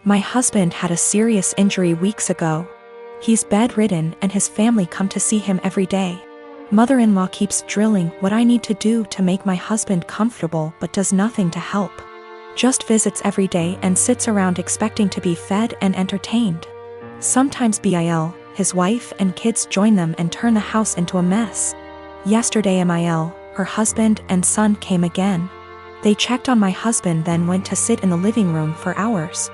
My husband had a serious injury weeks ago. He's bedridden and his family come to see him every day. Mother-in-law keeps drilling what I need to do to make my husband comfortable but does nothing to help. Just visits every day and sits around expecting to be fed and entertained. Sometimes Bil, his wife and kids join them and turn the house into a mess. Yesterday Mil, her husband and son came again. They checked on my husband then went to sit in the living room for hours.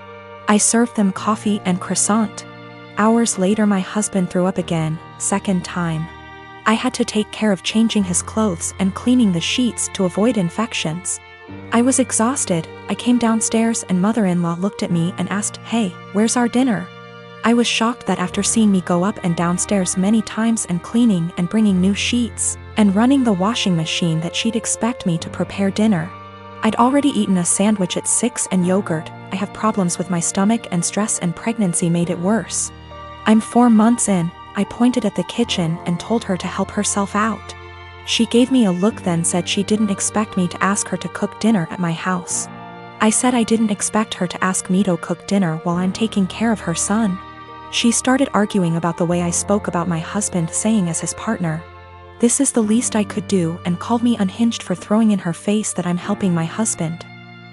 I served them coffee and croissant. Hours later my husband threw up again, second time. I had to take care of changing his clothes and cleaning the sheets to avoid infections. I was exhausted. I came downstairs and mother-in-law looked at me and asked, "Hey, where's our dinner?" I was shocked that after seeing me go up and downstairs many times and cleaning and bringing new sheets and running the washing machine that she'd expect me to prepare dinner. I'd already eaten a sandwich at 6 and yogurt. I have problems with my stomach and stress and pregnancy made it worse. I'm 4 months in. I pointed at the kitchen and told her to help herself out. She gave me a look then said she didn't expect me to ask her to cook dinner at my house. I said I didn't expect her to ask me to cook dinner while I'm taking care of her son. She started arguing about the way I spoke about my husband saying as his partner. This is the least I could do and called me unhinged for throwing in her face that I'm helping my husband.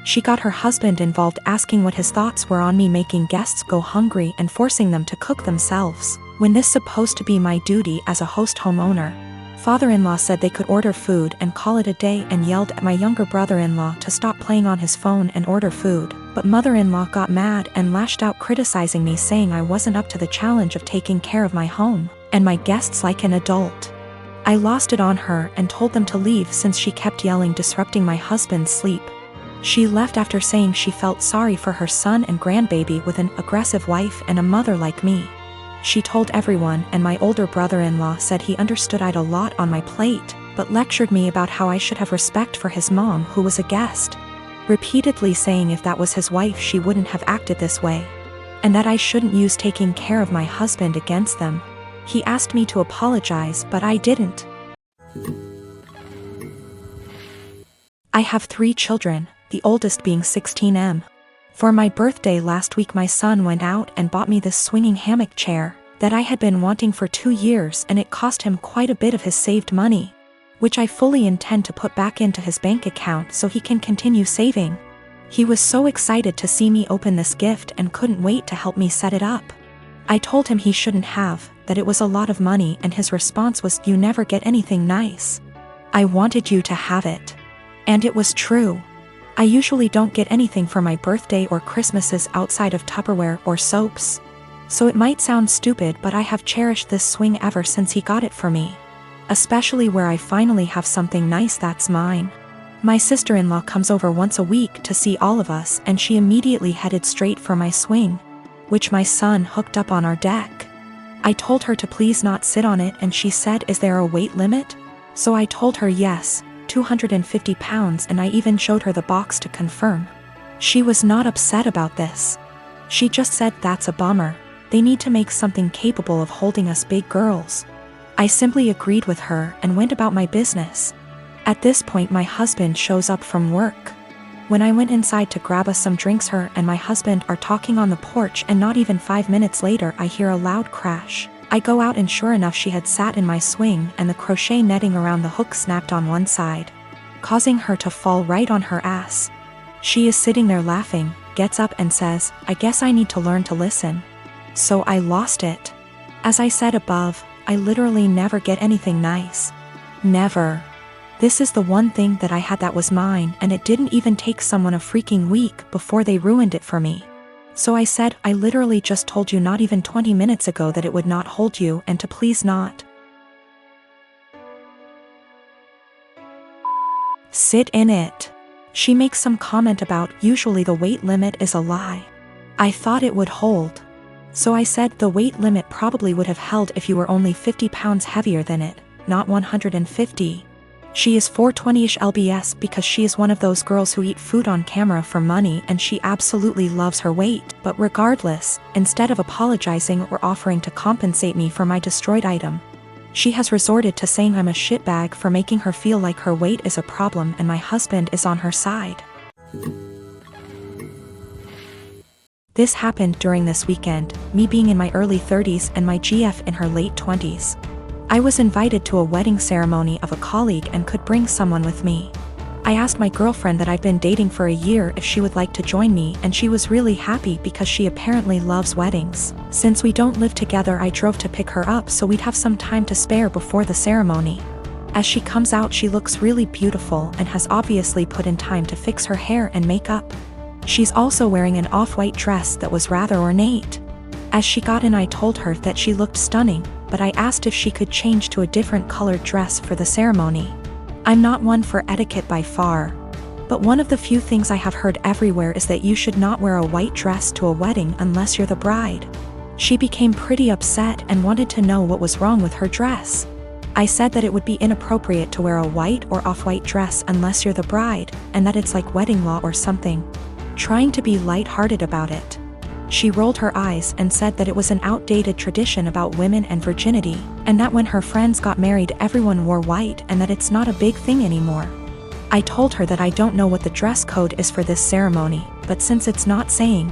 She got her husband involved asking what his thoughts were on me making guests go hungry and forcing them to cook themselves, when this supposed to be my duty as a host homeowner. Father-in-law said they could order food and call it a day and yelled at my younger brother-in-law to stop playing on his phone and order food, but mother-in-law got mad and lashed out criticizing me saying I wasn't up to the challenge of taking care of my home and my guests like an adult. I lost it on her and told them to leave since she kept yelling disrupting my husband's sleep. She left after saying she felt sorry for her son and grandbaby with an aggressive wife and a mother like me. She told everyone and my older brother-in-law said he understood I'd a lot on my plate, but lectured me about how I should have respect for his mom who was a guest. Repeatedly saying if that was his wife she wouldn't have acted this way. And that I shouldn't use taking care of my husband against them. He asked me to apologize but I didn't. I have 3 children, the oldest being 16M. For my birthday last week my son went out and bought me this swinging hammock chair that I had been wanting for 2 years and it cost him quite a bit of his saved money, which I fully intend to put back into his bank account so he can continue saving. He was so excited to see me open this gift and couldn't wait to help me set it up. I told him he shouldn't have, that it was a lot of money and his response was, "You never get anything nice. I wanted you to have it." And it was true. I usually don't get anything for my birthday or Christmases outside of Tupperware or soaps. So it might sound stupid but I have cherished this swing ever since he got it for me. Especially where I finally have something nice that's mine. My sister-in-law comes over once a week to see all of us and she immediately headed straight for my swing, which my son hooked up on our deck. I told her to please not sit on it and she said, "Is there a weight limit?" So I told her yes. 250 pounds and I even showed her the box to confirm. She was not upset about this. She just said that's a bummer. They need to make something capable of holding us big girls. I simply agreed with her and went about my business. At this point my husband shows up from work. When I went inside to grab us some drinks her and my husband are talking on the porch and not even 5 minutes later I hear a loud crash. I go out and sure enough she had sat in my swing and the crochet netting around the hook snapped on one side, causing her to fall right on her ass. She is sitting there laughing, gets up and says, "I guess I need to learn to listen." So I lost it. As I said above, I literally never get anything nice. Never. This is the one thing that I had that was mine and it didn't even take someone a freaking week before they ruined it for me. So I said, "I literally just told you not even 20 minutes ago that it would not hold you and to please not sit in it." She makes some comment about usually the weight limit is a lie. I thought it would hold. So I said the weight limit probably would have held if you were only 50 pounds heavier than it, not 150. She is 420-ish lbs because she is one of those girls who eat food on camera for money and she absolutely loves her weight, but regardless, instead of apologizing or offering to compensate me for my destroyed item, she has resorted to saying I'm a shitbag for making her feel like her weight is a problem and my husband is on her side. This happened during this weekend, me being in my early 30s and my GF in her late 20s. I was invited to a wedding ceremony of a colleague and could bring someone with me. I asked my girlfriend that I've been dating for a year if she would like to join me, and she was really happy because she apparently loves weddings. Since we don't live together, I drove to pick her up so we'd have some time to spare before the ceremony. As she comes out, she looks really beautiful and has obviously put in time to fix her hair and makeup. She's also wearing an off-white dress that was rather ornate. As she got in, I told her that she looked stunning, but I asked if she could change to a different colored dress for the ceremony. I'm not one for etiquette by far, but one of the few things I have heard everywhere is that you should not wear a white dress to a wedding unless you're the bride. She became pretty upset and wanted to know what was wrong with her dress. I said that it would be inappropriate to wear a white or off-white dress unless you're the bride, and that it's like wedding law or something. Trying to be light-hearted about it. She rolled her eyes and said that it was an outdated tradition about women and virginity, and that when her friends got married everyone wore white and that it's not a big thing anymore. I told her that I don't know what the dress code is for this ceremony, but since it's not saying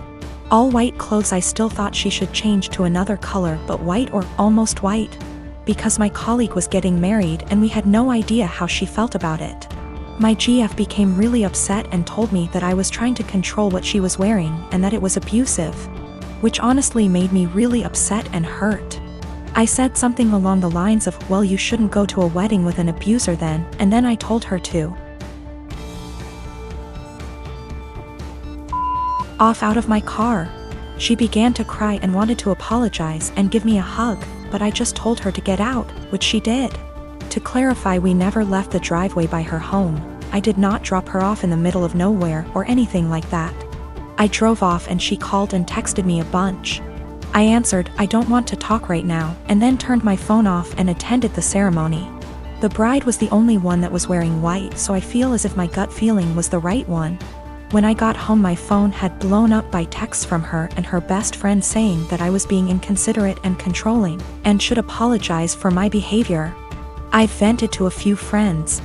all white clothes, I still thought she should change to another color, but white or almost white, because my colleague was getting married and we had no idea how she felt about it. My GF became really upset and told me that I was trying to control what she was wearing and that it was abusive, which honestly made me really upset and hurt. I said something along the lines of, well, you shouldn't go to a wedding with an abuser then, and then I told her to off out of my car. She began to cry and wanted to apologize and give me a hug, but I just told her to get out, which she did. To clarify, we never left the driveway by her home. I did not drop her off in the middle of nowhere or anything like that. I drove off and she called and texted me a bunch. I answered, I don't want to talk right now, and then turned my phone off and attended the ceremony. The bride was the only one that was wearing white, so I feel as if my gut feeling was the right one. When I got home, my phone had blown up by texts from her and her best friend saying that I was being inconsiderate and controlling, and should apologize for my behavior. I vented to a few friends,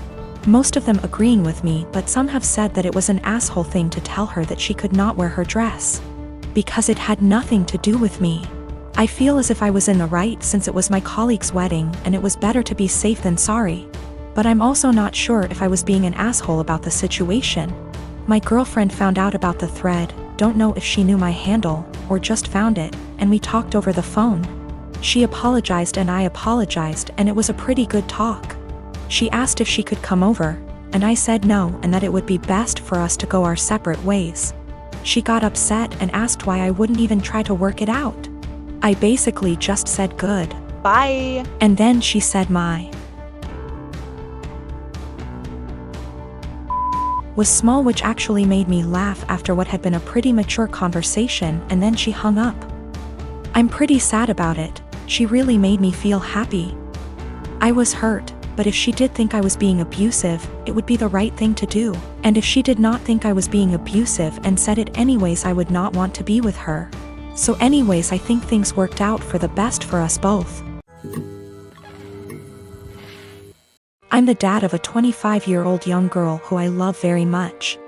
most of them agreeing with me, but some have said that it was an asshole thing to tell her that she could not wear her dress, because it had nothing to do with me. I feel as if I was in the right since it was my colleague's wedding and it was better to be safe than sorry. But I'm also not sure if I was being an asshole about the situation. My girlfriend found out about the thread, don't know if she knew my handle, or just found it, and we talked over the phone. She apologized and I apologized, and it was a pretty good talk. She asked if she could come over, and I said no and that it would be best for us to go our separate ways. She got upset and asked why I wouldn't even try to work it out. I basically just said good. Bye. And then she said my was small, which actually made me laugh after what had been a pretty mature conversation, and then she hung up. I'm pretty sad about it. She really made me feel happy. I was hurt, but if she did think I was being abusive, it would be the right thing to do. And if she did not think I was being abusive and said it anyways, I would not want to be with her. So anyways, I think things worked out for the best for us both. I'm the dad of a 25-year-old young girl who I love very much.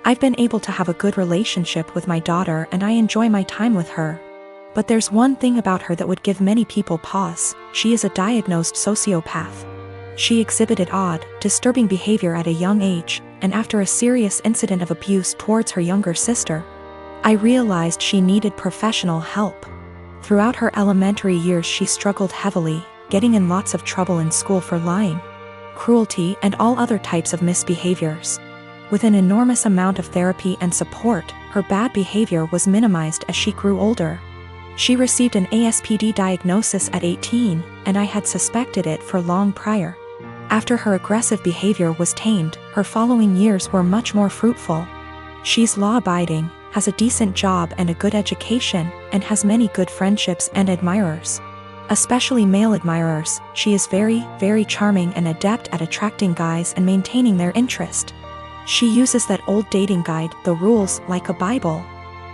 I've been able to have a good relationship with my daughter and I enjoy my time with her. But there's one thing about her that would give many people pause. She is a diagnosed sociopath. She exhibited odd, disturbing behavior at a young age, and after a serious incident of abuse towards her younger sister, I realized she needed professional help. Throughout her elementary years, she struggled heavily, getting in lots of trouble in school for lying, cruelty, and all other types of misbehaviors. With an enormous amount of therapy and support, her bad behavior was minimized as she grew older. She received an ASPD diagnosis at 18, and I had suspected it for long prior. After her aggressive behavior was tamed, her following years were much more fruitful. She's law-abiding, has a decent job and a good education, and has many good friendships and admirers. Especially male admirers. She is very, very charming and adept at attracting guys and maintaining their interest. She uses that old dating guide, The Rules, like a Bible.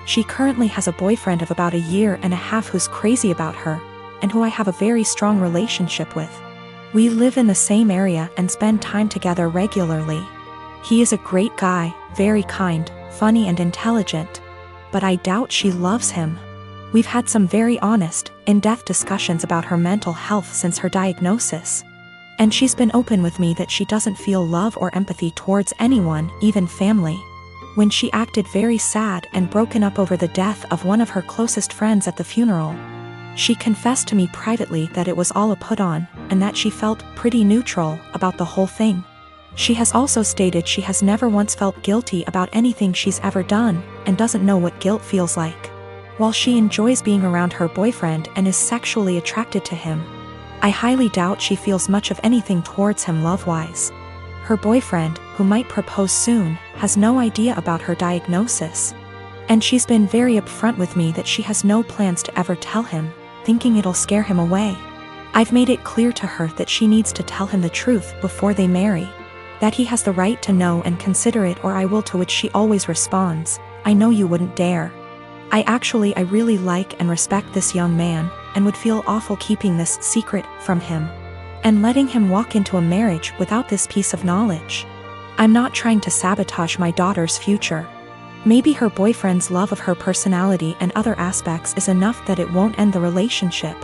She currently has a boyfriend of about a year and a half who's crazy about her, and who I have a very strong relationship with. We live in the same area and spend time together regularly. He is a great guy, very kind, funny and intelligent. but I doubt she loves him. We've had some very honest, in-depth discussions about her mental health since her diagnosis. And she's been open with me that she doesn't feel love or empathy towards anyone, even family. When she acted very sad and broken up over the death of one of her closest friends at the funeral, she confessed to me privately that it was all a put-on, and that she felt pretty neutral about the whole thing. She has also stated she has never once felt guilty about anything she's ever done, and doesn't know what guilt feels like. While she enjoys being around her boyfriend and is sexually attracted to him, I highly doubt she feels much of anything towards him love-wise. Her boyfriend, who might propose soon, has no idea about her diagnosis. And she's been very upfront with me that she has no plans to ever tell him, thinking it'll scare him away. I've made it clear to her that she needs to tell him the truth before they marry, that he has the right to know and consider it, or I will, to which she always responds, "I know you wouldn't dare." I really like and respect this young man, and would feel awful keeping this secret from him, and letting him walk into a marriage without this piece of knowledge. I'm not trying to sabotage my daughter's future. Maybe her boyfriend's love of her personality and other aspects is enough that it won't end the relationship.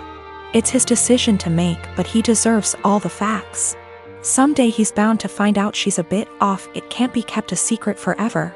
It's his decision to make, but he deserves all the facts. Someday he's bound to find out she's a bit off. It can't be kept a secret forever.